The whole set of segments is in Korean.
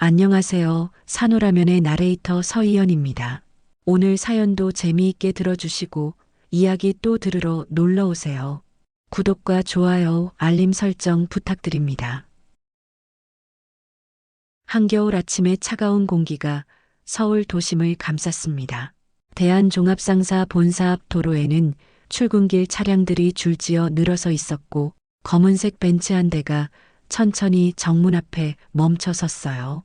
안녕하세요. 산호라면의 나레이터 서희연입니다. 오늘 사연도 재미있게 들어주시고 이야기 또 들으러 놀러 오세요. 구독과 좋아요, 알림 설정 부탁드립니다. 한겨울 아침의 차가운 공기가 서울 도심을 감쌌습니다. 대한종합상사 본사 앞 도로에는 출근길 차량들이 줄지어 늘어서 있었고 검은색 벤츠 한 대가 천천히 정문 앞에 멈춰 섰어요.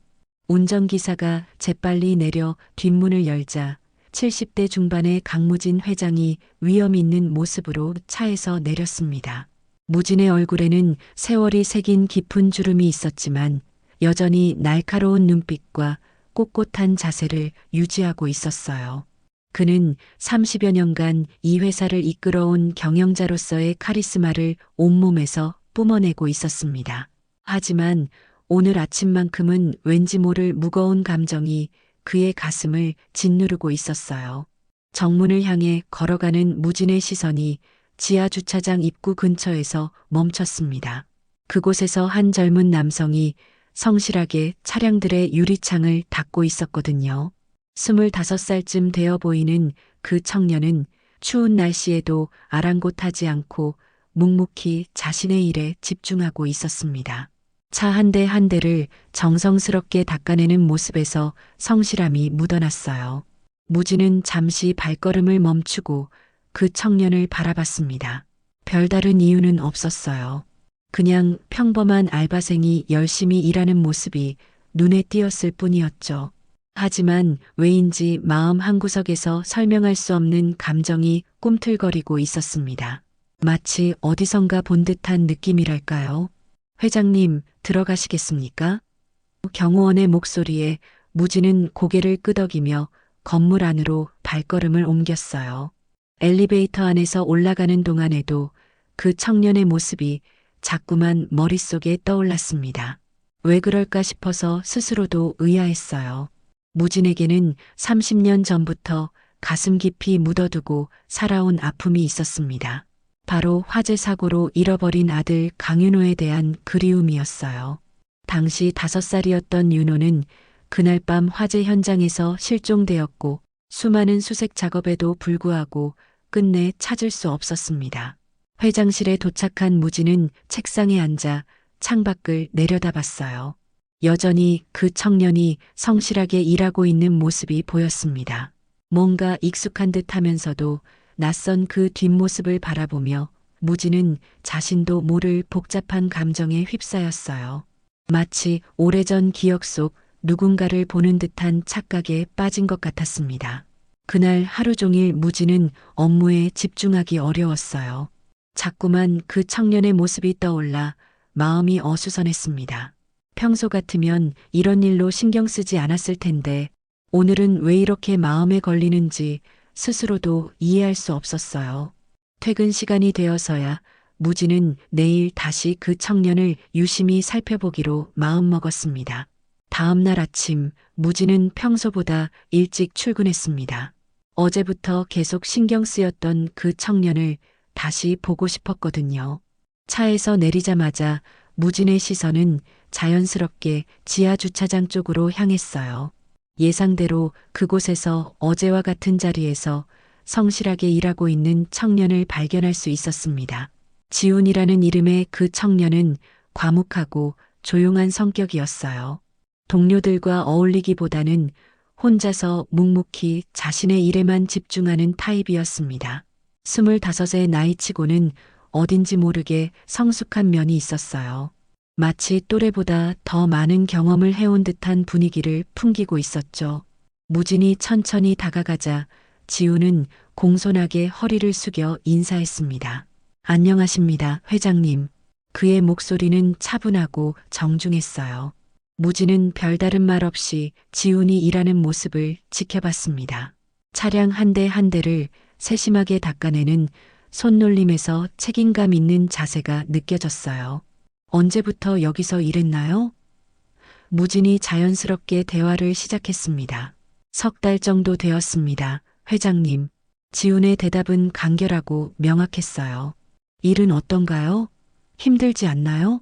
운전기사가 재빨리 내려 뒷문을 열자 70대 중반의 강무진 회장이 위험 있는 모습으로 차에서 내렸습니다. 무진의 얼굴에는 세월이 새긴 깊은 주름이 있었지만 여전히 날카로운 눈빛과 꼿꼿한 자세를 유지하고 있었어요. 그는 30여 년간 이 회사를 이끌어온 경영자로서의 카리스마를 온몸에서 뿜어내고 있었습니다. 하지만 오늘 아침만큼은 왠지 모를 무거운 감정이 그의 가슴을 짓누르고 있었어요. 정문을 향해 걸어가는 무진의 시선이 지하 주차장 입구 근처에서 멈췄습니다. 그곳에서 한 젊은 남성이 성실하게 차량들의 유리창을 닫고 있었거든요. 25살쯤 되어 보이는 그 청년은 추운 날씨에도 아랑곳하지 않고 묵묵히 자신의 일에 집중하고 있었습니다. 차 한 대 한 대를 정성스럽게 닦아내는 모습에서 성실함이 묻어났어요. 무진은 잠시 발걸음을 멈추고 그 청년을 바라봤습니다. 별다른 이유는 없었어요. 그냥 평범한 알바생이 열심히 일하는 모습이 눈에 띄었을 뿐이었죠. 하지만 왜인지 마음 한구석에서 설명할 수 없는 감정이 꿈틀거리고 있었습니다. 마치 어디선가 본 듯한 느낌이랄까요? 회장님, 들어가시겠습니까? 경호원의 목소리에 무진은 고개를 끄덕이며 건물 안으로 발걸음을 옮겼어요. 엘리베이터 안에서 올라가는 동안에도 그 청년의 모습이 자꾸만 머릿속에 떠올랐습니다. 왜 그럴까 싶어서 스스로도 의아했어요. 무진에게는 30년 전부터 가슴 깊이 묻어두고 살아온 아픔이 있었습니다. 바로 화재 사고로 잃어버린 아들 강윤호에 대한 그리움이었어요. 당시 5살이었던 윤호는 그날 밤 화재 현장에서 실종되었고 수많은 수색 작업에도 불구하고 끝내 찾을 수 없었습니다. 회장실에 도착한 무진은 책상에 앉아 창밖을 내려다봤어요. 여전히 그 청년이 성실하게 일하고 있는 모습이 보였습니다. 뭔가 익숙한 듯 하면서도 낯선 그 뒷모습을 바라보며 무진은 자신도 모를 복잡한 감정에 휩싸였어요. 마치 오래전 기억 속 누군가를 보는 듯한 착각에 빠진 것 같았습니다. 그날 하루 종일 무진은 업무에 집중하기 어려웠어요. 자꾸만 그 청년의 모습이 떠올라 마음이 어수선했습니다. 평소 같으면 이런 일로 신경 쓰지 않았을 텐데 오늘은 왜 이렇게 마음에 걸리는지 스스로도 이해할 수 없었어요. 퇴근 시간이 되어서야 무진은 내일 다시 그 청년을 유심히 살펴보기로 마음먹었습니다. 다음 날 아침 무진은 평소보다 일찍 출근했습니다. 어제부터 계속 신경 쓰였던 그 청년을 다시 보고 싶었거든요. 차에서 내리자마자 무진의 시선은 자연스럽게 지하 주차장 쪽으로 향했어요. 예상대로 그곳에서 어제와 같은 자리에서 성실하게 일하고 있는 청년을 발견할 수 있었습니다. 지훈이라는 이름의 그 청년은 과묵하고 조용한 성격이었어요. 동료들과 어울리기보다는 혼자서 묵묵히 자신의 일에만 집중하는 타입이었습니다. 25의 나이치고는 어딘지 모르게 성숙한 면이 있었어요. 마치 또래보다 더 많은 경험을 해온 듯한 분위기를 풍기고 있었죠. 무진이 천천히 다가가자 지우는 공손하게 허리를 숙여 인사했습니다. 안녕하십니다, 회장님. 그의 목소리는 차분하고 정중했어요. 무진은 별다른 말 없이 지훈이 일하는 모습을 지켜봤습니다. 차량 한 대 한 대를 세심하게 닦아내는 손놀림에서 책임감 있는 자세가 느껴졌어요. 언제부터 여기서 일했나요? 무진이 자연스럽게 대화를 시작했습니다. 3달 정도 되었습니다, 회장님. 지훈의 대답은 간결하고 명확했어요. 일은 어떤가요? 힘들지 않나요?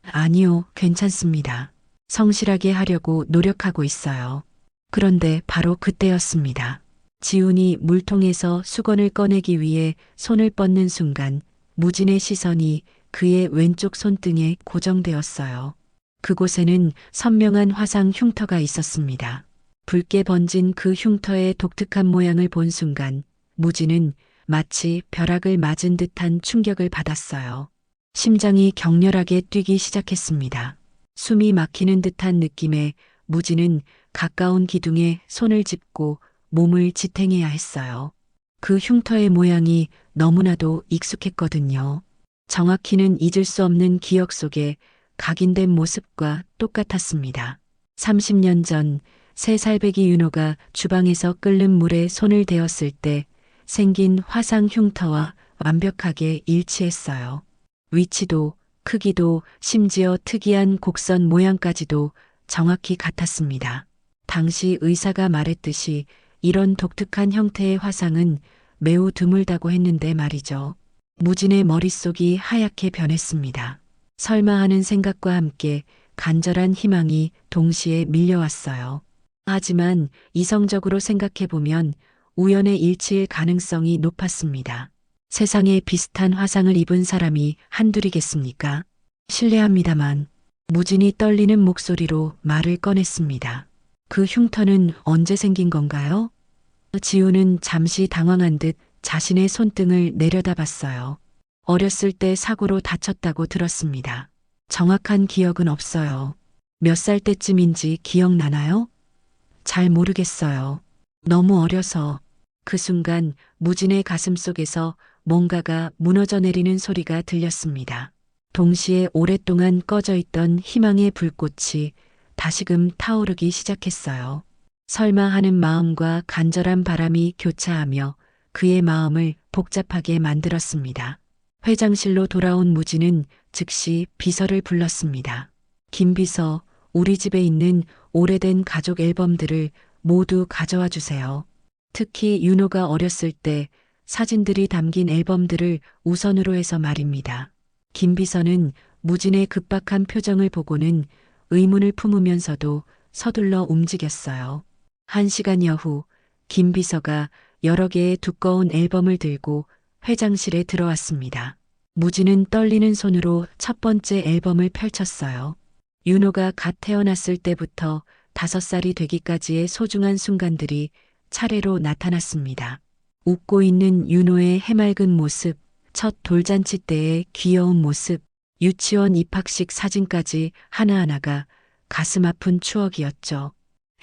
아니요, 괜찮습니다. 성실하게 하려고 노력하고 있어요. 그런데 바로 그때였습니다. 지훈이 물통에서 수건을 꺼내기 위해 손을 뻗는 순간 무진의 시선이 그의 왼쪽 손등에 고정되었어요. 그곳에는 선명한 화상 흉터가 있었습니다. 붉게 번진 그 흉터의 독특한 모양을 본 순간 무진은 마치 벼락을 맞은 듯한 충격을 받았어요. 심장이 격렬하게 뛰기 시작했습니다. 숨이 막히는 듯한 느낌에 무진은 가까운 기둥에 손을 짚고 몸을 지탱해야 했어요. 그 흉터의 모양이 너무나도 익숙했거든요. 정확히는 잊을 수 없는 기억 속에 각인된 모습과 똑같았습니다. 30년 전 3살배기 윤호가 주방에서 끓는 물에 손을 대었을 때 생긴 화상 흉터와 완벽하게 일치했어요. 위치도 크기도 심지어 특이한 곡선 모양까지도 정확히 같았습니다. 당시 의사가 말했듯이 이런 독특한 형태의 화상은 매우 드물다고 했는데 말이죠. 무진의 머릿속이 하얗게 변했습니다. 설마 하는 생각과 함께 간절한 희망이 동시에 밀려왔어요. 하지만 이성적으로 생각해보면 우연의 일치일 가능성이 높았습니다. 세상에 비슷한 화상을 입은 사람이 한둘이겠습니까? 실례합니다만 무진이 떨리는 목소리로 말을 꺼냈습니다. 그 흉터는 언제 생긴 건가요? 지우는 잠시 당황한 듯 자신의 손등을 내려다봤어요. 어렸을 때 사고로 다쳤다고 들었습니다. 정확한 기억은 없어요. 몇 살 때쯤인지 기억나나요? 잘 모르겠어요. 너무 어려서. 그 순간 무진의 가슴 속에서 뭔가가 무너져 내리는 소리가 들렸습니다. 동시에 오랫동안 꺼져 있던 희망의 불꽃이 다시금 타오르기 시작했어요. 설마 하는 마음과 간절한 바람이 교차하며 그의 마음을 복잡하게 만들었습니다. 회장실로 돌아온 무진은 즉시 비서를 불렀습니다. 김 비서, 우리 집에 있는 오래된 가족 앨범들을 모두 가져와 주세요. 특히 윤호가 어렸을 때 사진들이 담긴 앨범들을 우선으로 해서 말입니다. 김 비서는 무진의 급박한 표정을 보고는 의문을 품으면서도 서둘러 움직였어요. 1시간여 후 김 비서가 여러 개의 두꺼운 앨범을 들고 회장실에 들어왔습니다. 무진은 떨리는 손으로 첫 번째 앨범을 펼쳤어요. 윤호가 갓 태어났을 때부터 5살이 되기까지의 소중한 순간들이 차례로 나타났습니다. 웃고 있는 윤호의 해맑은 모습, 첫 돌잔치 때의 귀여운 모습, 유치원 입학식 사진까지 하나하나가 가슴 아픈 추억이었죠.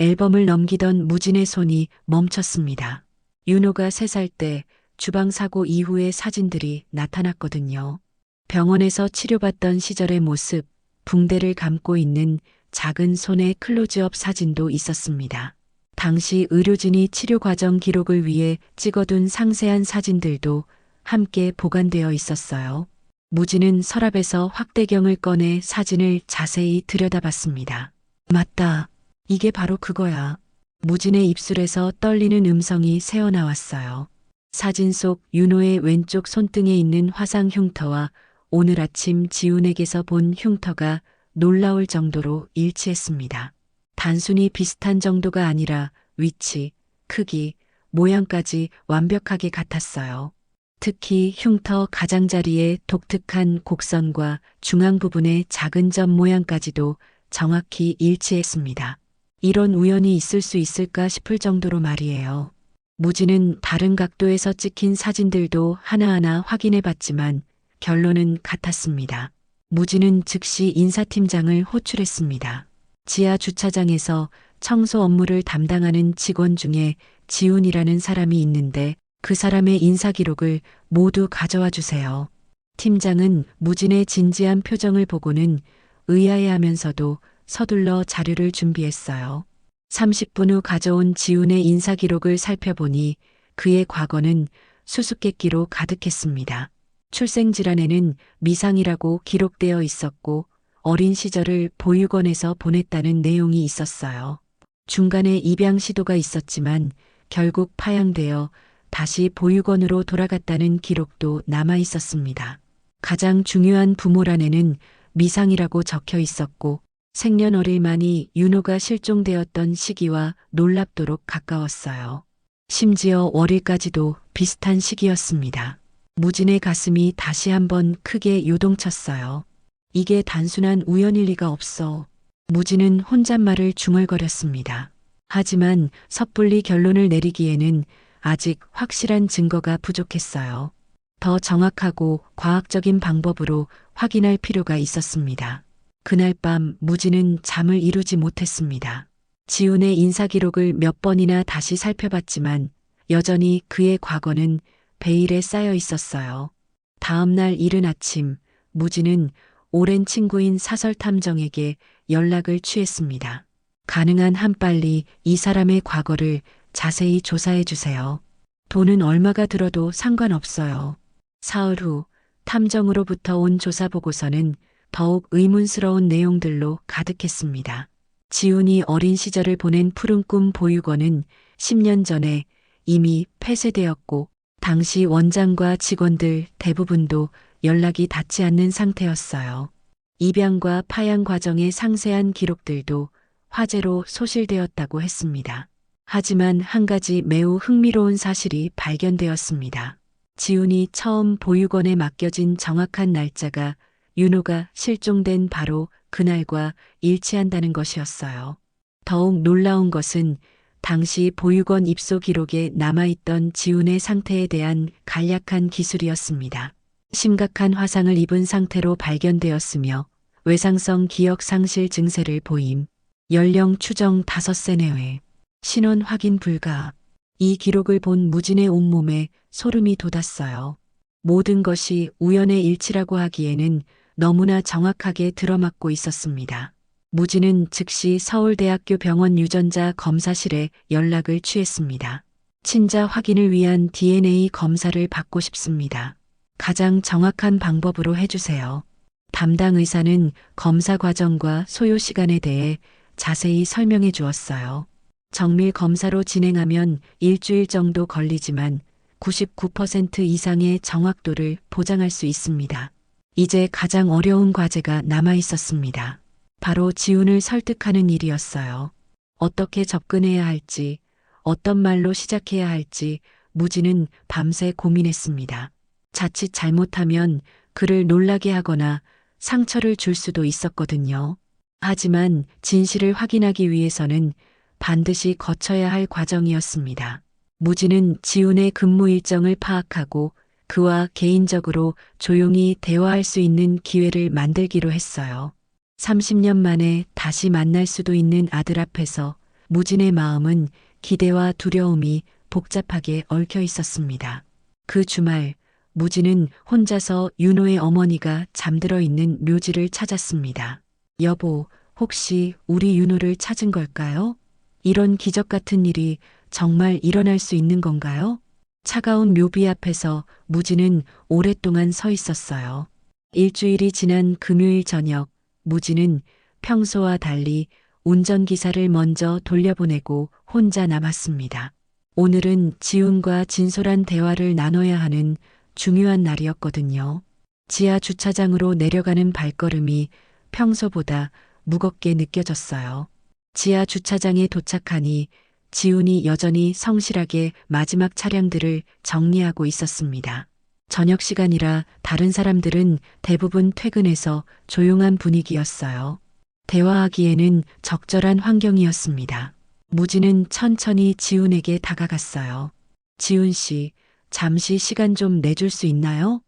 앨범을 넘기던 무진의 손이 멈췄습니다. 윤호가 3살 때 주방 사고 이후의 사진들이 나타났거든요. 병원에서 치료받던 시절의 모습, 붕대를 감고 있는 작은 손의 클로즈업 사진도 있었습니다. 당시 의료진이 치료 과정 기록을 위해 찍어둔 상세한 사진들도 함께 보관되어 있었어요. 무진은 서랍에서 확대경을 꺼내 사진을 자세히 들여다봤습니다. 맞다. 이게 바로 그거야. 무진의 입술에서 떨리는 음성이 새어나왔어요. 사진 속 윤호의 왼쪽 손등에 있는 화상 흉터와 오늘 아침 지훈에게서 본 흉터가 놀라울 정도로 일치했습니다. 단순히 비슷한 정도가 아니라 위치, 크기, 모양까지 완벽하게 같았어요. 특히 흉터 가장자리의 독특한 곡선과 중앙 부분의 작은 점 모양까지도 정확히 일치했습니다. 이런 우연이 있을 수 있을까 싶을 정도로 말이에요. 무진은 다른 각도에서 찍힌 사진들도 하나하나 확인해 봤지만 결론은 같았습니다. 무진은 즉시 인사팀장을 호출했습니다. 지하 주차장에서 청소 업무를 담당하는 직원 중에 지훈이라는 사람이 있는데 그 사람의 인사 기록을 모두 가져와 주세요. 팀장은 무진의 진지한 표정을 보고는 의아해하면서도 서둘러 자료를 준비했어요. 30분 후 가져온 지훈의 인사 기록을 살펴보니 그의 과거는 수수께끼로 가득했습니다. 출생 질환에는 미상이라고 기록되어 있었고 어린 시절을 보육원에서 보냈다는 내용이 있었어요. 중간에 입양 시도가 있었지만 결국 파양되어 다시 보육원으로 돌아갔다는 기록도 남아 있었습니다. 가장 중요한 부모란에는 미상이라고 적혀 있었고 생년월일만이 윤호가 실종되었던 시기와 놀랍도록 가까웠어요. 심지어 월일까지도 비슷한 시기였습니다. 무진의 가슴이 다시 한번 크게 요동쳤어요. 이게 단순한 우연일 리가 없어. 무진은 혼잣말을 중얼거렸습니다. 하지만 섣불리 결론을 내리기에는 아직 확실한 증거가 부족했어요. 더 정확하고 과학적인 방법으로 확인할 필요가 있었습니다. 그날 밤 무진은 잠을 이루지 못했습니다. 지훈의 인사기록을 몇 번이나 다시 살펴봤지만 여전히 그의 과거는 베일에 쌓여 있었어요. 다음 날 이른 아침, 무진은 오랜 친구인 사설탐정에게 연락을 취했습니다. 가능한 한 빨리 이 사람의 과거를 자세히 조사해 주세요. 돈은 얼마가 들어도 상관없어요. 사흘 후 탐정으로부터 온 조사 보고서는 더욱 의문스러운 내용들로 가득했습니다. 지훈이 어린 시절을 보낸 푸른 꿈 보육원은 10년 전에 이미 폐쇄되었고 당시 원장과 직원들 대부분도 연락이 닿지 않는 상태였어요. 입양과 파양 과정의 상세한 기록들도 화재로 소실되었다고 했습니다. 하지만 한 가지 매우 흥미로운 사실이 발견되었습니다. 지훈이 처음 보육원에 맡겨진 정확한 날짜가 윤호가 실종된 바로 그날과 일치한다는 것이었어요. 더욱 놀라운 것은 당시 보육원 입소 기록에 남아있던 지훈의 상태에 대한 간략한 기술이었습니다. 심각한 화상을 입은 상태로 발견되었으며 외상성 기억 상실 증세를 보임, 연령 추정 5세 내외, 신원 확인 불가. 이 기록을 본 무진의 온몸에 소름이 돋았어요. 모든 것이 우연의 일치라고 하기에는 너무나 정확하게 들어맞고 있었습니다. 무진은 즉시 서울대학교 병원 유전자 검사실에 연락을 취했습니다. 친자 확인을 위한 DNA 검사를 받고 싶습니다. 가장 정확한 방법으로 해주세요. 담당 의사는 검사 과정과 소요 시간에 대해 자세히 설명해 주었어요. 정밀 검사로 진행하면 일주일 정도 걸리지만 99% 이상의 정확도를 보장할 수 있습니다. 이제 가장 어려운 과제가 남아 있었습니다. 바로 지훈을 설득하는 일이었어요. 어떻게 접근해야 할지, 어떤 말로 시작해야 할지 무진은 밤새 고민했습니다. 자칫 잘못하면 그를 놀라게 하거나 상처를 줄 수도 있었거든요. 하지만 진실을 확인하기 위해서는 반드시 거쳐야 할 과정이었습니다. 무진은 지훈의 근무 일정을 파악하고 그와 개인적으로 조용히 대화할 수 있는 기회를 만들기로 했어요. 30년 만에 다시 만날 수도 있는 아들 앞에서 무진의 마음은 기대와 두려움이 복잡하게 얽혀 있었습니다. 그 주말 무진은 혼자서 윤호의 어머니가 잠들어 있는 묘지를 찾았습니다. 여보, 혹시 우리 윤호를 찾은 걸까요? 이런 기적 같은 일이 정말 일어날 수 있는 건가요? 차가운 묘비 앞에서 무진은 오랫동안 서 있었어요. 일주일이 지난 금요일 저녁, 무진은 평소와 달리 운전기사를 먼저 돌려보내고 혼자 남았습니다. 오늘은 지훈과 진솔한 대화를 나눠야 하는 중요한 날이었거든요. 지하 주차장으로 내려가는 발걸음이 평소보다 무겁게 느껴졌어요. 지하 주차장에 도착하니 지훈이 여전히 성실하게 마지막 차량들을 정리하고 있었습니다. 저녁 시간이라 다른 사람들은 대부분 퇴근해서 조용한 분위기였어요. 대화하기에는 적절한 환경이었습니다. 무진은 천천히 지훈에게 다가갔어요. 지훈 씨, 잠시 시간 좀 내줄 수 있나요?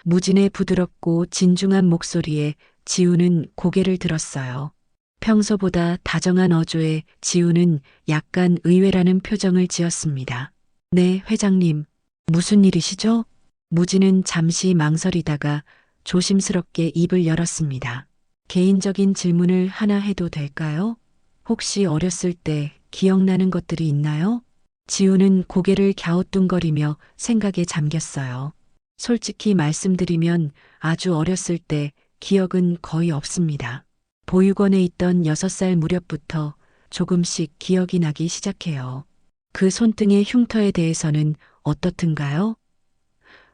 무진의 부드럽고 진중한 목소리에 지훈은 고개를 들었어요. 평소보다 다정한 어조에 지훈은 약간 의외라는 표정을 지었습니다. 네, 회장님. 무슨 일이시죠? 무진은 잠시 망설이다가 조심스럽게 입을 열었습니다. 개인적인 질문을 하나 해도 될까요? 혹시 어렸을 때 기억나는 것들이 있나요? 지훈은 고개를 갸우뚱거리며 생각에 잠겼어요. 솔직히 말씀드리면 아주 어렸을 때 기억은 거의 없습니다. 보육원에 있던 6살 무렵부터 조금씩 기억이 나기 시작해요. 그 손등의 흉터에 대해서는 어떻든가요?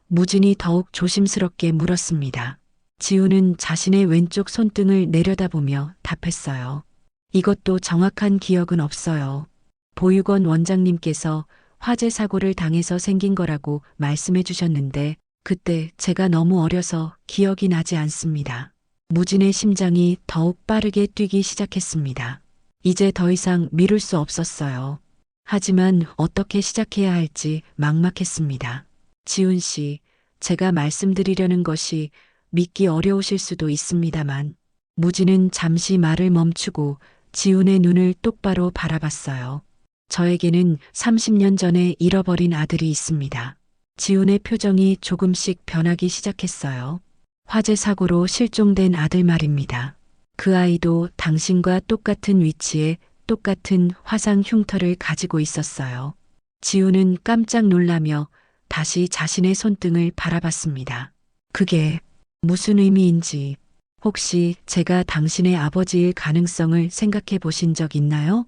무진이 더욱 조심스럽게 물었습니다. 지우는 자신의 왼쪽 손등을 내려다보며 답했어요. 이것도 정확한 기억은 없어요. 보육원 원장님께서 화재 사고를 당해서 생긴 거라고 말씀해 주셨는데 그때 제가 너무 어려서 기억이 나지 않습니다. 무진의 심장이 더욱 빠르게 뛰기 시작했습니다. 이제 더 이상 미룰 수 없었어요. 하지만 어떻게 시작해야 할지 막막했습니다. 지훈 씨, 제가 말씀드리려는 것이 믿기 어려우실 수도 있습니다만 무진은 잠시 말을 멈추고 지훈의 눈을 똑바로 바라봤어요. 저에게는 30년 전에 잃어버린 아들이 있습니다. 지훈의 표정이 조금씩 변하기 시작했어요. 화재 사고로 실종된 아들 말입니다. 그 아이도 당신과 똑같은 위치에 똑같은 화상 흉터를 가지고 있었어요. 지훈은 깜짝 놀라며 다시 자신의 손등을 바라봤습니다. 그게 무슨 의미인지 혹시 제가 당신의 아버지일 가능성을 생각해 보신 적 있나요?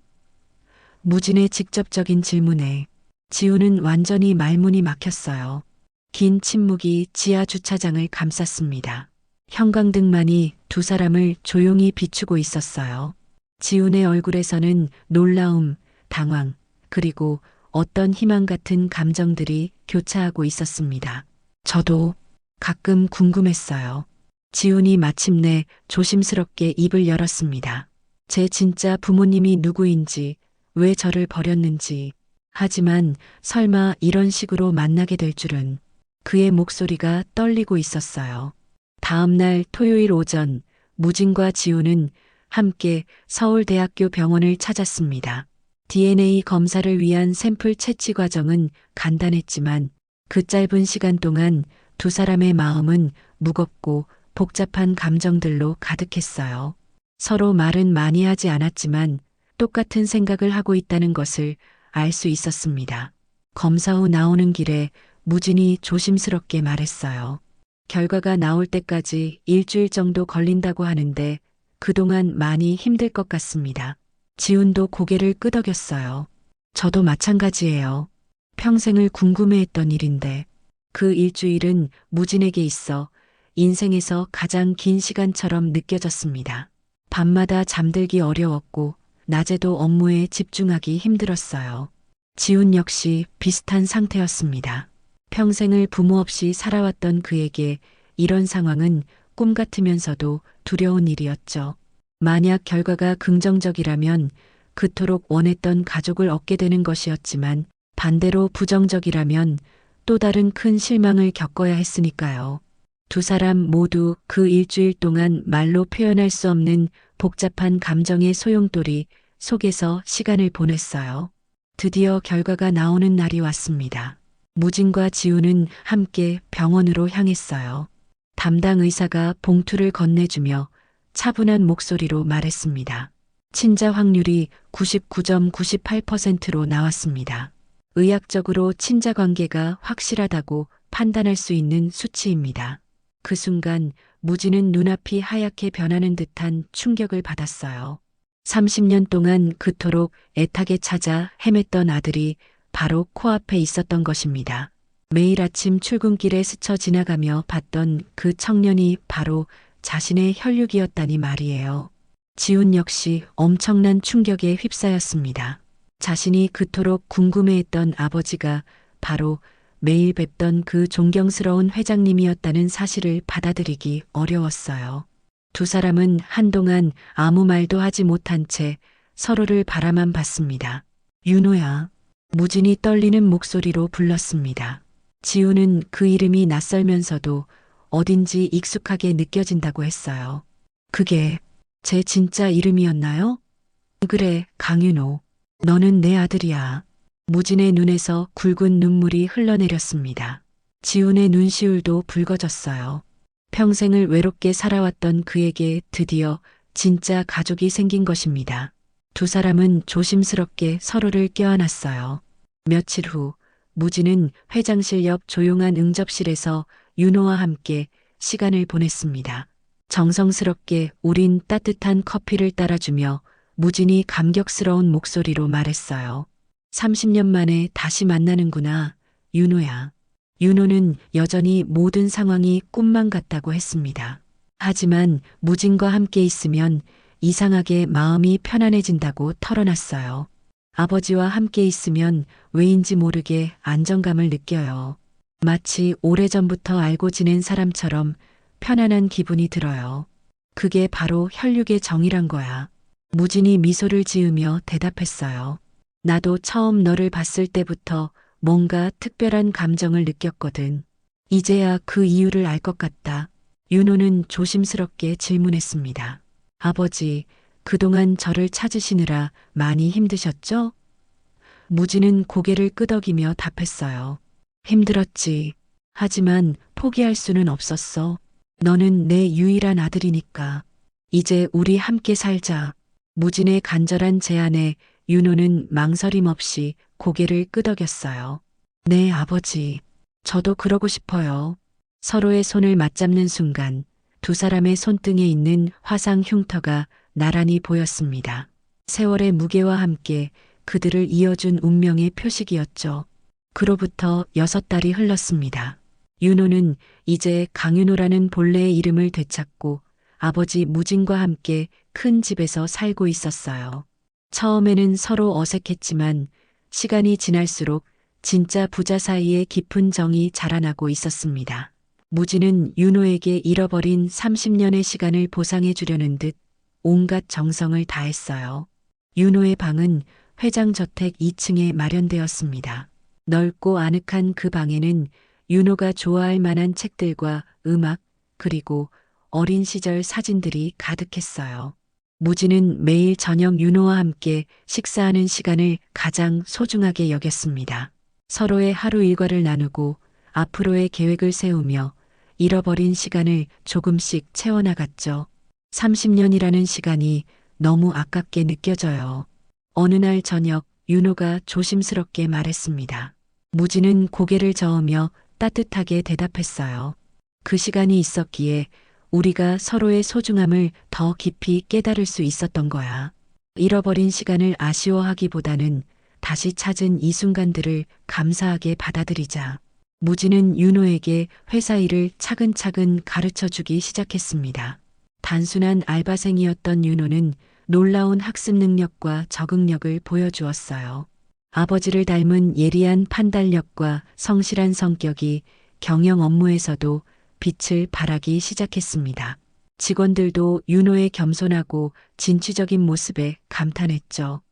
무진의 직접적인 질문에 지훈은 완전히 말문이 막혔어요. 긴 침묵이 지하 주차장을 감쌌습니다. 형광등만이 두 사람을 조용히 비추고 있었어요. 지훈의 얼굴에서는 놀라움, 당황, 그리고 어떤 희망 같은 감정들이 교차하고 있었습니다. 저도 가끔 궁금했어요. 지훈이 마침내 조심스럽게 입을 열었습니다. 제 진짜 부모님이 누구인지, 왜 저를 버렸는지, 하지만 설마 이런 식으로 만나게 될 줄은. 그의 목소리가 떨리고 있었어요. 다음 날 토요일 오전, 무진과 지훈은 함께 서울대학교 병원을 찾았습니다. DNA 검사를 위한 샘플 채취 과정은 간단했지만 그 짧은 시간 동안 두 사람의 마음은 무겁고 복잡한 감정들로 가득했어요. 서로 말은 많이 하지 않았지만 똑같은 생각을 하고 있다는 것을 알 수 있었습니다. 검사 후 나오는 길에 무진이 조심스럽게 말했어요. 결과가 나올 때까지 일주일 정도 걸린다고 하는데 그동안 많이 힘들 것 같습니다. 지훈도 고개를 끄덕였어요. 저도 마찬가지예요. 평생을 궁금해했던 일인데 그 일주일은 무진에게 있어 인생에서 가장 긴 시간처럼 느껴졌습니다. 밤마다 잠들기 어려웠고 낮에도 업무에 집중하기 힘들었어요. 지훈 역시 비슷한 상태였습니다. 평생을 부모 없이 살아왔던 그에게 이런 상황은 꿈 같으면서도 두려운 일이었죠. 만약 결과가 긍정적이라면 그토록 원했던 가족을 얻게 되는 것이었지만 반대로 부정적이라면 또 다른 큰 실망을 겪어야 했으니까요. 두 사람 모두 그 일주일 동안 말로 표현할 수 없는 복잡한 감정의 소용돌이 속에서 시간을 보냈어요. 드디어 결과가 나오는 날이 왔습니다. 무진과 지훈은 함께 병원으로 향했어요. 담당 의사가 봉투를 건네주며 차분한 목소리로 말했습니다. 친자 확률이 99.98%로 나왔습니다. 의학적으로 친자 관계가 확실하다고 판단할 수 있는 수치입니다. 그 순간 무진은 눈앞이 하얗게 변하는 듯한 충격을 받았어요. 30년 동안 그토록 애타게 찾아 헤맸던 아들이 바로 코앞에 있었던 것입니다. 매일 아침 출근길에 스쳐 지나가며 봤던 그 청년이 바로 자신의 혈육이었다니 말이에요. 지훈 역시 엄청난 충격에 휩싸였습니다. 자신이 그토록 궁금해했던 아버지가 바로 매일 뵙던 그 존경스러운 회장님이었다는 사실을 받아들이기 어려웠어요. 두 사람은 한동안 아무 말도 하지 못한 채 서로를 바라만 봤습니다. 윤호야. 무진이 떨리는 목소리로 불렀습니다. 지훈은 그 이름이 낯설면서도 어딘지 익숙하게 느껴진다고 했어요. 그게 제 진짜 이름이었나요? 그래, 강윤호. 너는 내 아들이야. 무진의 눈에서 굵은 눈물이 흘러내렸습니다. 지훈의 눈시울도 붉어졌어요. 평생을 외롭게 살아왔던 그에게 드디어 진짜 가족이 생긴 것입니다. 두 사람은 조심스럽게 서로를 껴안았어요. 며칠 후 무진은 회장실 옆 조용한 응접실에서 윤호와 함께 시간을 보냈습니다. 정성스럽게 우린 따뜻한 커피를 따라주며 무진이 감격스러운 목소리로 말했어요. 30년 만에 다시 만나는구나, 윤호야. 윤호는 여전히 모든 상황이 꿈만 같다고 했습니다. 하지만 무진과 함께 있으면 이상하게 마음이 편안해진다고 털어놨어요. 아버지와 함께 있으면 왜인지 모르게 안정감을 느껴요. 마치 오래전부터 알고 지낸 사람처럼 편안한 기분이 들어요. 그게 바로 혈육의 정이란 거야. 무진이 미소를 지으며 대답했어요. 나도 처음 너를 봤을 때부터 뭔가 특별한 감정을 느꼈거든. 이제야 그 이유를 알 것 같다. 윤호는 조심스럽게 질문했습니다. 아버지, 그동안 저를 찾으시느라 많이 힘드셨죠? 무진은 고개를 끄덕이며 답했어요. 힘들었지. 하지만 포기할 수는 없었어. 너는 내 유일한 아들이니까. 이제 우리 함께 살자. 무진의 간절한 제안에 윤호는 망설임 없이 고개를 끄덕였어요. 네, 아버지. 저도 그러고 싶어요. 서로의 손을 맞잡는 순간 두 사람의 손등에 있는 화상 흉터가 나란히 보였습니다. 세월의 무게와 함께 그들을 이어준 운명의 표식이었죠. 그로부터 6달이 흘렀습니다. 윤호는 이제 강윤호라는 본래의 이름을 되찾고 아버지 무진과 함께 큰 집에서 살고 있었어요. 처음에는 서로 어색했지만 시간이 지날수록 진짜 부자 사이에 깊은 정이 자라나고 있었습니다. 무진은 윤호에게 잃어버린 30년의 시간을 보상해 주려는 듯 온갖 정성을 다했어요. 윤호의 방은 회장저택 2층에 마련되었습니다. 넓고 아늑한 그 방에는 윤호가 좋아할 만한 책들과 음악, 그리고 어린 시절 사진들이 가득했어요. 무진은 매일 저녁 윤호와 함께 식사하는 시간을 가장 소중하게 여겼습니다. 서로의 하루 일과를 나누고 앞으로의 계획을 세우며 잃어버린 시간을 조금씩 채워나갔죠. 30년이라는 시간이 너무 아깝게 느껴져요. 어느 날 저녁 윤호가 조심스럽게 말했습니다. 무진은 고개를 저으며 따뜻하게 대답했어요. 그 시간이 있었기에 우리가 서로의 소중함을 더 깊이 깨달을 수 있었던 거야. 잃어버린 시간을 아쉬워하기보다는 다시 찾은 이 순간들을 감사하게 받아들이자. 무진은 윤호에게 회사 일을 차근차근 가르쳐 주기 시작했습니다. 단순한 알바생이었던 윤호는 놀라운 학습 능력과 적응력을 보여주었어요. 아버지를 닮은 예리한 판단력과 성실한 성격이 경영 업무에서도 빛을 발하기 시작했습니다. 직원들도 윤호의 겸손하고 진취적인 모습에 감탄했죠.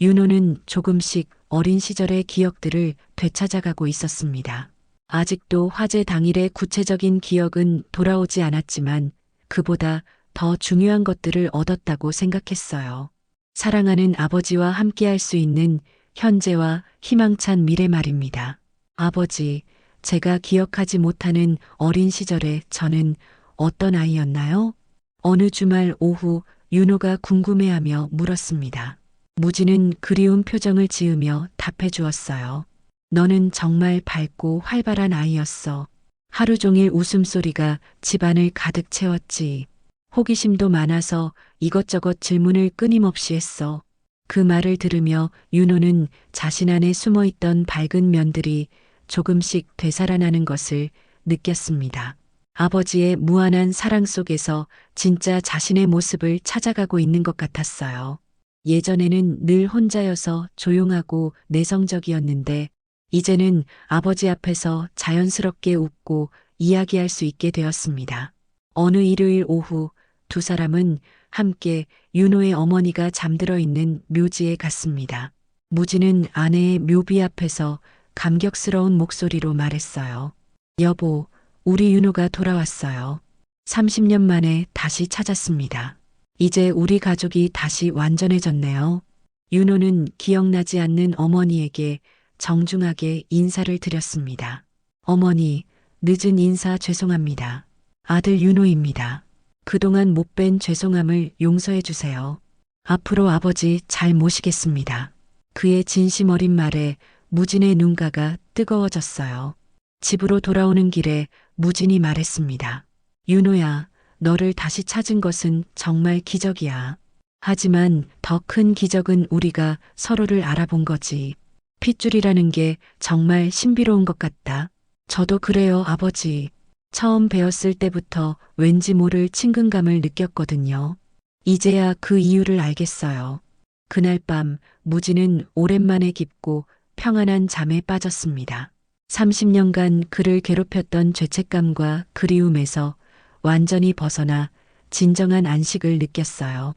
윤호는 조금씩 어린 시절의 기억들을 되찾아가고 있었습니다. 아직도 화재 당일의 구체적인 기억은 돌아오지 않았지만 그보다 더 중요한 것들을 얻었다고 생각했어요. 사랑하는 아버지와 함께할 수 있는 현재와 희망찬 미래 말입니다. 아버지, 제가 기억하지 못하는 어린 시절에 저는 어떤 아이였나요? 어느 주말 오후 윤호가 궁금해하며 물었습니다. 무진은 그리운 표정을 지으며 답해 주었어요. 너는 정말 밝고 활발한 아이였어. 하루 종일 웃음소리가 집안을 가득 채웠지. 호기심도 많아서 이것저것 질문을 끊임없이 했어. 그 말을 들으며 윤호는 자신 안에 숨어있던 밝은 면들이 조금씩 되살아나는 것을 느꼈습니다. 아버지의 무한한 사랑 속에서 진짜 자신의 모습을 찾아가고 있는 것 같았어요. 예전에는 늘 혼자여서 조용하고 내성적이었는데 이제는 아버지 앞에서 자연스럽게 웃고 이야기할 수 있게 되었습니다. 어느 일요일 오후 두 사람은 함께 윤호의 어머니가 잠들어 있는 묘지에 갔습니다. 무진은 아내의 묘비 앞에서 감격스러운 목소리로 말했어요. 여보, 우리 윤호가 돌아왔어요. 30년 만에 다시 찾았습니다. 이제 우리 가족이 다시 완전해졌네요. 윤호는 기억나지 않는 어머니에게 정중하게 인사를 드렸습니다. 어머니, 늦은 인사 죄송합니다. 아들 윤호입니다. 그동안 못 뵌 죄송함을 용서해 주세요. 앞으로 아버지 잘 모시겠습니다. 그의 진심 어린 말에 무진의 눈가가 뜨거워졌어요. 집으로 돌아오는 길에 무진이 말했습니다. 윤호야, 너를 다시 찾은 것은 정말 기적이야. 하지만 더 큰 기적은 우리가 서로를 알아본 거지. 핏줄이라는 게 정말 신비로운 것 같다. 저도 그래요, 아버지. 처음 배웠을 때부터 왠지 모를 친근감을 느꼈거든요. 이제야 그 이유를 알겠어요. 그날 밤 무진은 오랜만에 깊고 평안한 잠에 빠졌습니다. 30년간 그를 괴롭혔던 죄책감과 그리움에서 완전히 벗어나 진정한 안식을 느꼈어요.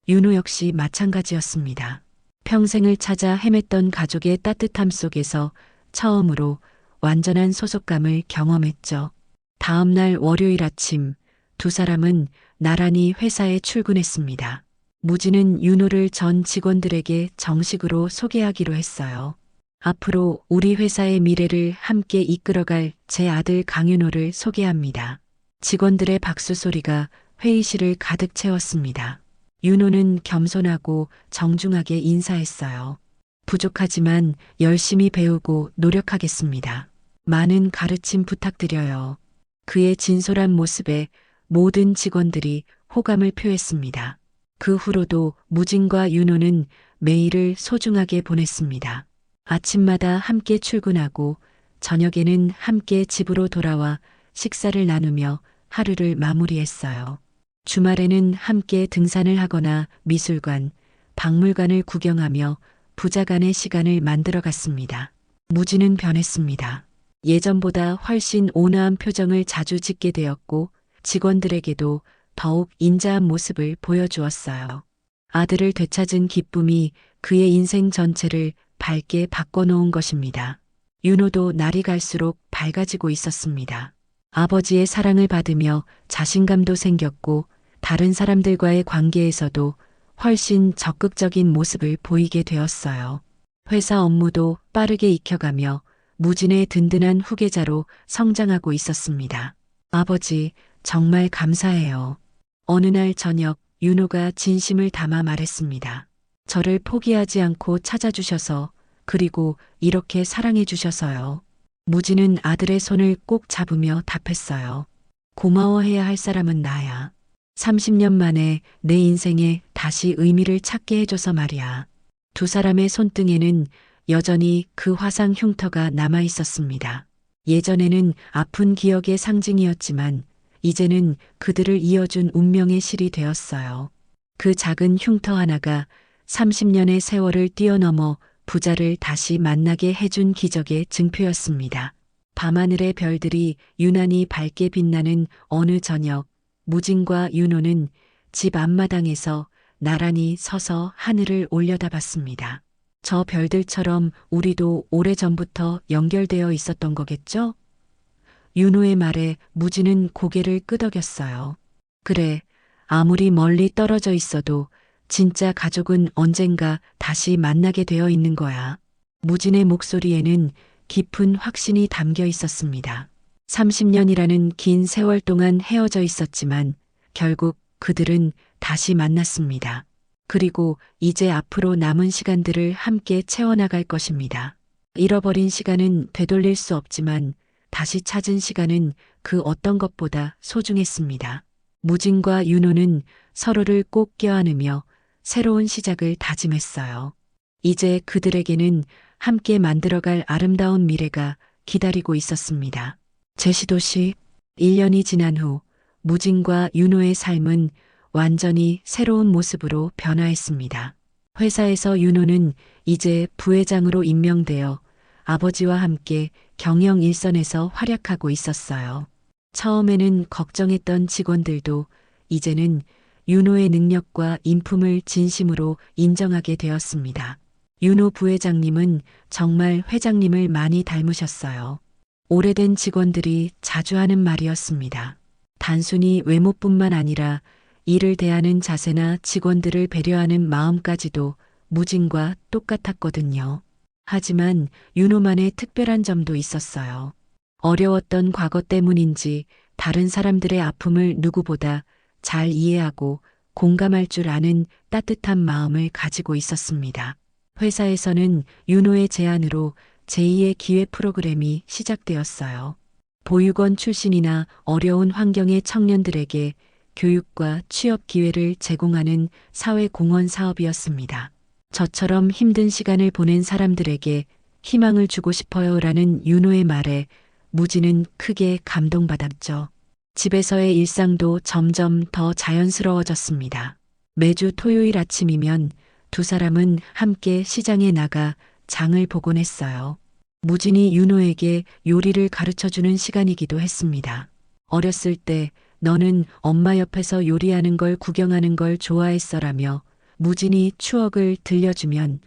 윤호 역시 마찬가지였습니다. 평생을 찾아 헤맸던 가족의 따뜻함 속에서 처음으로 완전한 소속감을 경험했죠. 다음 날 월요일 아침 두 사람은 나란히 회사에 출근했습니다. 무진은 윤호를 전 직원들에게 정식으로 소개하기로 했어요. 앞으로 우리 회사의 미래를 함께 이끌어갈 제 아들 강윤호를 소개합니다. 직원들의 박수 소리가 회의실을 가득 채웠습니다. 윤호는 겸손하고 정중하게 인사했어요. 부족하지만 열심히 배우고 노력하겠습니다. 많은 가르침 부탁드려요. 그의 진솔한 모습에 모든 직원들이 호감을 표했습니다. 그 후로도 무진과 윤호는 매일을 소중하게 보냈습니다. 아침마다 함께 출근하고 저녁에는 함께 집으로 돌아와 식사를 나누며 하루를 마무리했어요. 주말에는 함께 등산을 하거나 미술관, 박물관을 구경하며 부자간의 시간을 만들어 갔습니다. 무진은 변했습니다. 예전보다 훨씬 온화한 표정을 자주 짓게 되었고 직원들에게도 더욱 인자한 모습을 보여주었어요. 아들을 되찾은 기쁨이 그의 인생 전체를 밝게 바꿔놓은 것입니다. 윤호도 날이 갈수록 밝아지고 있었습니다. 아버지의 사랑을 받으며 자신감도 생겼고 다른 사람들과의 관계에서도 훨씬 적극적인 모습을 보이게 되었어요. 회사 업무도 빠르게 익혀가며 무진의 든든한 후계자로 성장하고 있었습니다. 아버지, 정말 감사해요. 어느 날 저녁 윤호가 진심을 담아 말했습니다. 저를 포기하지 않고 찾아주셔서 그리고 이렇게 사랑해 주셔서요. 무진은 아들의 손을 꼭 잡으며 답했어요. 고마워해야 할 사람은 나야. 30년 만에 내 인생에 다시 의미를 찾게 해줘서 말이야. 두 사람의 손등에는 여전히 그 화상 흉터가 남아 있었습니다. 예전에는 아픈 기억의 상징이었지만 이제는 그들을 이어준 운명의 실이 되었어요. 그 작은 흉터 하나가 30년의 세월을 뛰어넘어 부자를 다시 만나게 해준 기적의 증표였습니다. 밤하늘의 별들이 유난히 밝게 빛나는 어느 저녁, 무진과 윤호는 집 앞마당에서 나란히 서서 하늘을 올려다봤습니다. 저 별들처럼 우리도 오래전부터 연결되어 있었던 거겠죠? 윤호의 말에 무진은 고개를 끄덕였어요. 그래, 아무리 멀리 떨어져 있어도 진짜 가족은 언젠가 다시 만나게 되어 있는 거야. 무진의 목소리에는 깊은 확신이 담겨 있었습니다. 30년이라는 긴 세월 동안 헤어져 있었지만 결국 그들은 다시 만났습니다. 그리고 이제 앞으로 남은 시간들을 함께 채워나갈 것입니다. 잃어버린 시간은 되돌릴 수 없지만 다시 찾은 시간은 그 어떤 것보다 소중했습니다. 무진과 윤호는 서로를 꼭 껴안으며 새로운 시작을 다짐했어요. 이제 그들에게는 함께 만들어갈 아름다운 미래가 기다리고 있었습니다. 제시도시 1년이 지난 후 무진과 윤호의 삶은 완전히 새로운 모습으로 변화했습니다. 회사에서 윤호는 이제 부회장으로 임명되어 아버지와 함께 경영 일선에서 활약하고 있었어요. 처음에는 걱정했던 직원들도 이제는 윤호의 능력과 인품을 진심으로 인정하게 되었습니다. 윤호 부회장님은 정말 회장님을 많이 닮으셨어요. 오래된 직원들이 자주 하는 말이었습니다. 단순히 외모뿐만 아니라 일을 대하는 자세나 직원들을 배려하는 마음까지도 무진과 똑같았거든요. 하지만 윤호만의 특별한 점도 있었어요. 어려웠던 과거 때문인지 다른 사람들의 아픔을 누구보다 잘 이해하고 공감할 줄 아는 따뜻한 마음을 가지고 있었습니다. 회사에서는 윤호의 제안으로 제2의 기회 프로그램이 시작되었어요. 보육원 출신이나 어려운 환경의 청년들에게 교육과 취업 기회를 제공하는 사회공헌 사업이었습니다. 저처럼 힘든 시간을 보낸 사람들에게 희망을 주고 싶어요라는 윤호의 말에 무진은 크게 감동받았죠. 집에서의 일상도 점점 더 자연스러워졌습니다. 매주 토요일 아침이면 두 사람은 함께 시장에 나가 장을 보곤 했어요. 무진이 윤호에게 요리를 가르쳐주는 시간이기도 했습니다. 어렸을 때 너는 엄마 옆에서 요리하는 걸 구경하는 걸 좋아했어라며 무진이 추억을 들려주면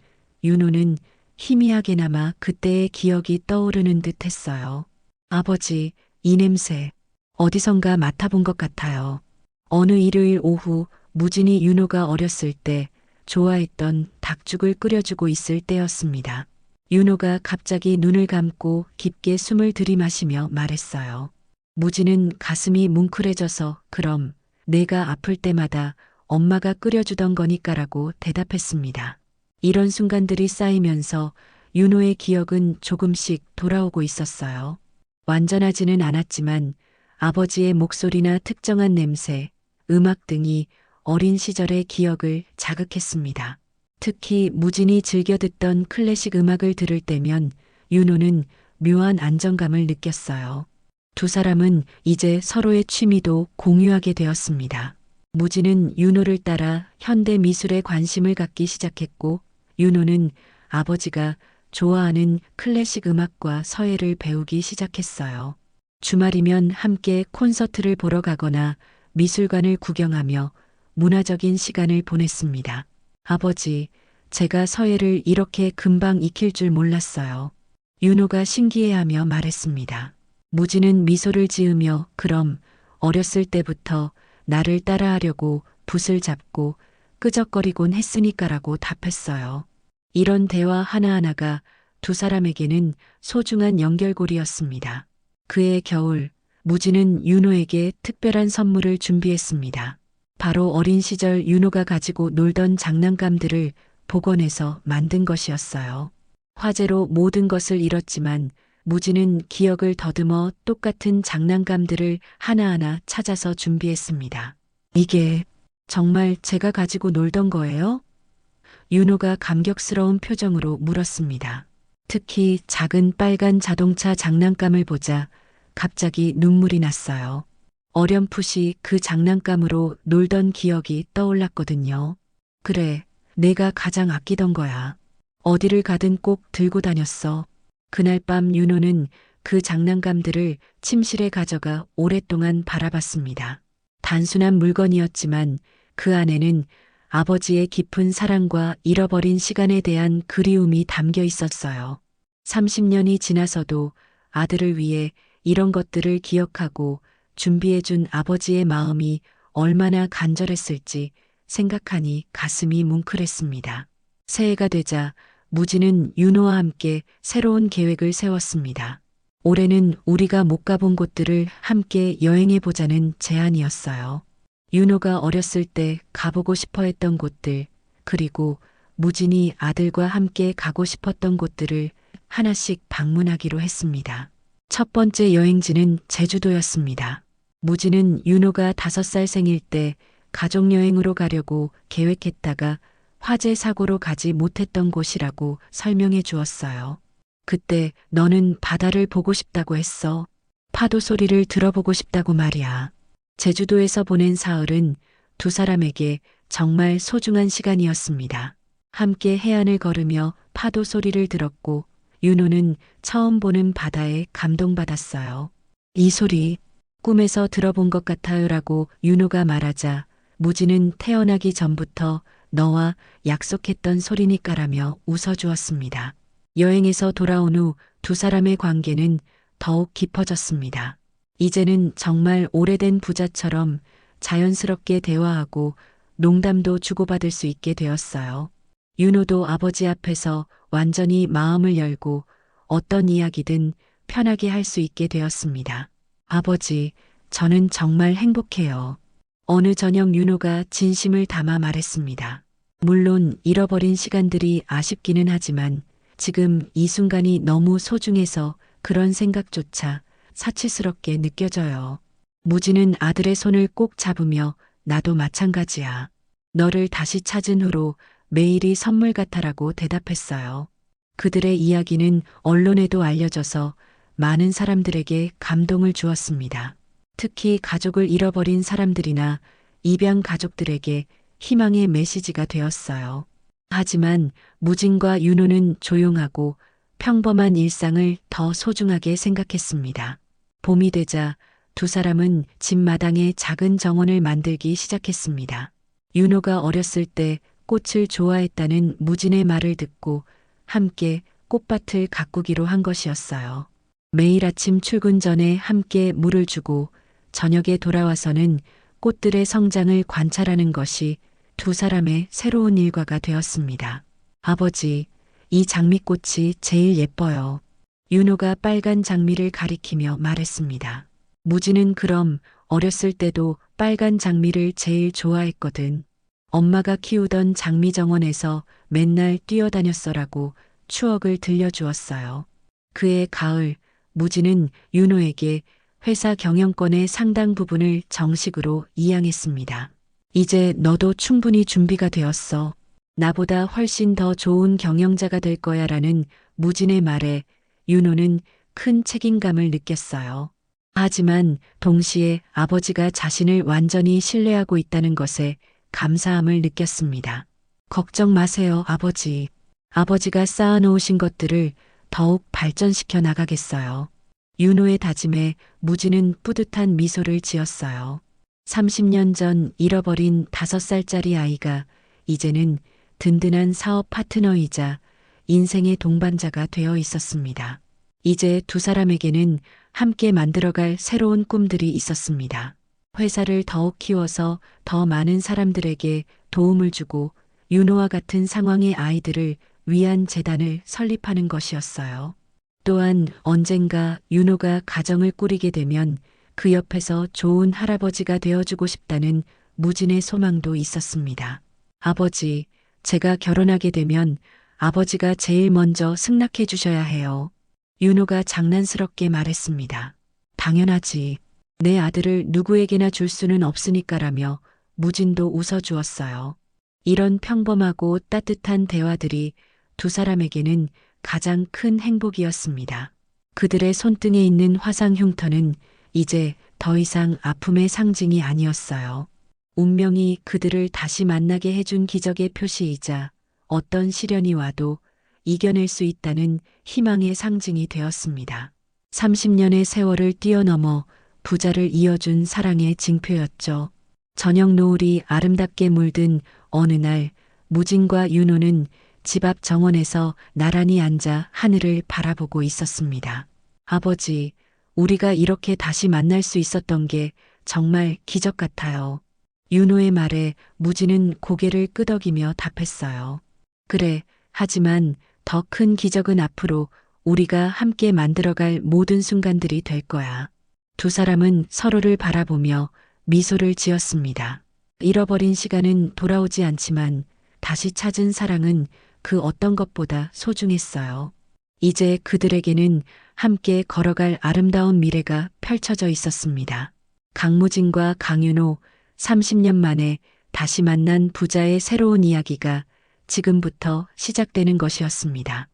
윤호는 희미하게나마 그때의 기억이 떠오르는 듯 했어요. 아버지, 이 냄새 어디선가 맡아본 것 같아요. 어느 일요일 오후 무진이 윤호가 어렸을 때 좋아했던 닭죽을 끓여주고 있을 때였습니다. 윤호가 갑자기 눈을 감고 깊게 숨을 들이마시며 말했어요. 무진은 가슴이 뭉클해져서 그럼 내가 아플 때마다 엄마가 끓여주던 거니까라고 대답했습니다. 이런 순간들이 쌓이면서 윤호의 기억은 조금씩 돌아오고 있었어요. 완전하지는 않았지만 아버지의 목소리나 특정한 냄새, 음악 등이 어린 시절의 기억을 자극했습니다. 특히 무진이 즐겨 듣던 클래식 음악을 들을 때면 윤호는 묘한 안정감을 느꼈어요. 두 사람은 이제 서로의 취미도 공유하게 되었습니다. 무진은 윤호를 따라 현대 미술에 관심을 갖기 시작했고 윤호는 아버지가 좋아하는 클래식 음악과 서예를 배우기 시작했어요. 주말이면 함께 콘서트를 보러 가거나 미술관을 구경하며 문화적인 시간을 보냈습니다. 아버지, 제가 서예를 이렇게 금방 익힐 줄 몰랐어요. 윤호가 신기해하며 말했습니다. 무진은 미소를 지으며 그럼 어렸을 때부터 나를 따라하려고 붓을 잡고 끄적거리곤 했으니까라고 답했어요. 이런 대화 하나하나가 두 사람에게는 소중한 연결고리였습니다. 그해 겨울, 무진은 윤호에게 특별한 선물을 준비했습니다. 바로 어린 시절 윤호가 가지고 놀던 장난감들을 복원해서 만든 것이었어요. 화재로 모든 것을 잃었지만 무진은 기억을 더듬어 똑같은 장난감들을 하나하나 찾아서 준비했습니다. 이게 정말 제가 가지고 놀던 거예요? 윤호가 감격스러운 표정으로 물었습니다. 특히 작은 빨간 자동차 장난감을 보자 갑자기 눈물이 났어요. 어렴풋이 그 장난감으로 놀던 기억이 떠올랐거든요. 그래, 내가 가장 아끼던 거야. 어디를 가든 꼭 들고 다녔어. 그날 밤 윤호는 그 장난감들을 침실에 가져가 오랫동안 바라봤습니다. 단순한 물건이었지만 그 안에는 아버지의 깊은 사랑과 잃어버린 시간에 대한 그리움이 담겨 있었어요. 30년이 지나서도 아들을 위해 이런 것들을 기억하고 준비해준 아버지의 마음이 얼마나 간절했을지 생각하니 가슴이 뭉클했습니다. 새해가 되자 무진은 윤호와 함께 새로운 계획을 세웠습니다. 올해는 우리가 못 가본 곳들을 함께 여행해보자는 제안이었어요. 윤호가 어렸을 때 가보고 싶어 했던 곳들, 그리고 무진이 아들과 함께 가고 싶었던 곳들을 하나씩 방문하기로 했습니다. 첫 번째 여행지는 제주도였습니다. 무진은 윤호가 5살 생일 때 가족여행으로 가려고 계획했다가 화재 사고로 가지 못했던 곳이라고 설명해 주었어요. 그때 너는 바다를 보고 싶다고 했어. 파도 소리를 들어보고 싶다고 말이야. 제주도에서 보낸 사흘은 두 사람에게 정말 소중한 시간이었습니다. 함께 해안을 걸으며 파도 소리를 들었고 윤호는 처음 보는 바다에 감동받았어요. 이 소리 꿈에서 들어본 것 같아요라고 윤호가 말하자 무진은 태어나기 전부터 너와 약속했던 소리니까라며 웃어주었습니다. 여행에서 돌아온 후 두 사람의 관계는 더욱 깊어졌습니다. 이제는 정말 오래된 부자처럼 자연스럽게 대화하고 농담도 주고받을 수 있게 되었어요. 윤호도 아버지 앞에서 완전히 마음을 열고 어떤 이야기든 편하게 할 수 있게 되었습니다. 아버지, 저는 정말 행복해요. 어느 저녁 윤호가 진심을 담아 말했습니다. 물론 잃어버린 시간들이 아쉽기는 하지만 지금 이 순간이 너무 소중해서 그런 생각조차 사치스럽게 느껴져요. 무진은 아들의 손을 꼭 잡으며 나도 마찬가지야. 너를 다시 찾은 후로 매일이 선물 같아라고 대답했어요. 그들의 이야기는 언론에도 알려져서 많은 사람들에게 감동을 주었습니다. 특히 가족을 잃어버린 사람들이나 입양 가족들에게 희망의 메시지가 되었어요. 하지만 무진과 윤호는 조용하고 평범한 일상을 더 소중하게 생각했습니다. 봄이 되자 두 사람은 집 마당에 작은 정원을 만들기 시작했습니다. 윤호가 어렸을 때 꽃을 좋아했다는 무진의 말을 듣고 함께 꽃밭을 가꾸기로 한 것이었어요. 매일 아침 출근 전에 함께 물을 주고 저녁에 돌아와서는 꽃들의 성장을 관찰하는 것이 두 사람의 새로운 일과가 되었습니다. 아버지, 이 장미꽃이 제일 예뻐요. 윤호가 빨간 장미를 가리키며 말했습니다. 무진은 그럼 어렸을 때도 빨간 장미를 제일 좋아했거든. 엄마가 키우던 장미 정원에서 맨날 뛰어다녔어라고 추억을 들려주었어요. 그해 가을, 무진은 윤호에게 회사 경영권의 상당 부분을 정식으로 이양했습니다. 이제 너도 충분히 준비가 되었어. 나보다 훨씬 더 좋은 경영자가 될 거야 라는 무진의 말에 윤호는 큰 책임감을 느꼈어요. 하지만 동시에 아버지가 자신을 완전히 신뢰하고 있다는 것에 감사함을 느꼈습니다. 걱정 마세요, 아버지. 아버지가 쌓아놓으신 것들을 더욱 발전시켜 나가겠어요. 윤호의 다짐에 무진은 뿌듯한 미소를 지었어요. 30년 전 잃어버린 5살짜리 아이가 이제는 든든한 사업 파트너이자 인생의 동반자가 되어 있었습니다. 이제 두 사람에게는 함께 만들어갈 새로운 꿈들이 있었습니다. 회사를 더욱 키워서 더 많은 사람들에게 도움을 주고 윤호와 같은 상황의 아이들을 위한 재단을 설립하는 것이었어요. 또한 언젠가 윤호가 가정을 꾸리게 되면 그 옆에서 좋은 할아버지가 되어주고 싶다는 무진의 소망도 있었습니다. 아버지, 제가 결혼하게 되면 아버지가 제일 먼저 승낙해 주셔야 해요. 윤호가 장난스럽게 말했습니다. 당연하지. 내 아들을 누구에게나 줄 수는 없으니까라며 무진도 웃어주었어요. 이런 평범하고 따뜻한 대화들이 두 사람에게는 가장 큰 행복이었습니다. 그들의 손등에 있는 화상 흉터는 이제 더 이상 아픔의 상징이 아니었어요. 운명이 그들을 다시 만나게 해준 기적의 표시이자 어떤 시련이 와도 이겨낼 수 있다는 희망의 상징이 되었습니다. 30년의 세월을 뛰어넘어 부자를 이어준 사랑의 징표였죠. 저녁 노을이 아름답게 물든 어느 날 무진과 윤호는 집 앞 정원에서 나란히 앉아 하늘을 바라보고 있었습니다. 아버지, 우리가 이렇게 다시 만날 수 있었던 게 정말 기적 같아요. 윤호의 말에 무진은 고개를 끄덕이며 답했어요. 그래, 하지만 더 큰 기적은 앞으로 우리가 함께 만들어갈 모든 순간들이 될 거야. 두 사람은 서로를 바라보며 미소를 지었습니다. 잃어버린 시간은 돌아오지 않지만 다시 찾은 사랑은 그 어떤 것보다 소중했어요. 이제 그들에게는 함께 걸어갈 아름다운 미래가 펼쳐져 있었습니다. 강무진과 강윤호, 30년 만에 다시 만난 부자의 새로운 이야기가 지금부터 시작되는 것이었습니다.